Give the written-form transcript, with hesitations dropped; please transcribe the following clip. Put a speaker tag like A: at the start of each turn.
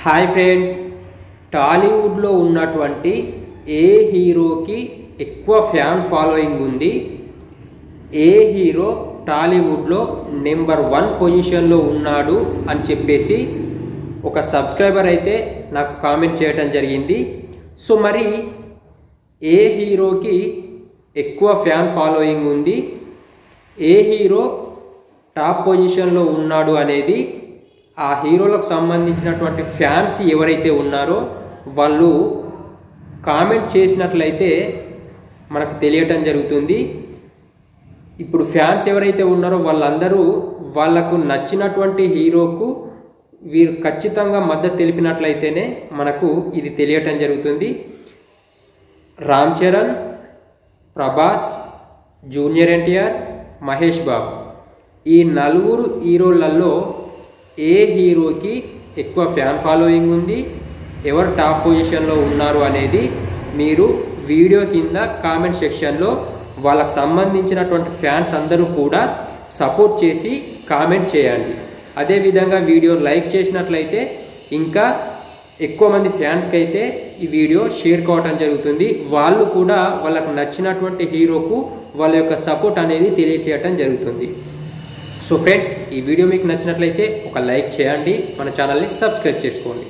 A: Hi friends, టాలీవుడ్లో ఉన్నటువంటి ఏ హీరోకి ఎక్కువ ఫ్యాన్ ఫాలోయింగ్ ఉంది, ఏ హీరో టాలీవుడ్లో నెంబర్ 1 పొజిషన్లో ఉన్నాడు అని చెప్పేసి ఒక సబ్స్క్రైబర్ అయితే నాకు కామెంట్ చేయడం జరిగింది. సో మరి ఏ హీరోకి ఎక్కువ ఫ్యాన్ ఫాలోయింగ్ ఉంది, ఏ హీరో టాప్ పొజిషన్లో ఉన్నాడు అనేది ఆ హీరోలకు సంబంధించినటువంటి ఫ్యాన్స్ ఎవరైతే ఉన్నారో వాళ్ళు కామెంట్ చేసినట్లయితే మనకు తెలియటం జరుగుతుంది. ఇప్పుడు ఫ్యాన్స్ ఎవరైతే ఉన్నారో వాళ్ళందరూ వాళ్ళకు నచ్చినటువంటి హీరోకు వీరు ఖచ్చితంగా మద్దతు తెలిపినట్లయితేనే మనకు ఇది తెలియటం జరుగుతుంది. రామ్ చరణ్, ప్రభాస్, జూనియర్ ఎన్టీఆర్, మహేష్ బాబు ఈ 4 హీరోలలో ఏ హీరోకి ఎక్కువ ఫ్యాన్ ఫాలోయింగ్ ఉంది, ఎవరు టాప్ పొజిషన్లో ఉన్నారు అనేది మీరు వీడియో కింద కామెంట్ సెక్షన్లో వాళ్ళకు సంబంధించినటువంటి ఫ్యాన్స్ అందరూ కూడా సపోర్ట్ చేసి కామెంట్ చేయండి. అదేవిధంగా వీడియో లైక్ చేసినట్లయితే ఇంకా ఎక్కువ మంది ఫ్యాన్స్కి అయితే ఈ వీడియో షేర్ కావటం జరుగుతుంది. వాళ్ళు కూడా వాళ్ళకు నచ్చినటువంటి హీరోకు వాళ్ళ యొక్క సపోర్ట్ అనేది తెలియచేయటం జరుగుతుంది. సో ఫ్రెండ్స్, ఈ వీడియో మీకు నచ్చినట్లయితే ఒక లైక్ చేయండి, మన ఛానల్ని సబ్స్క్రైబ్ చేసుకోండి.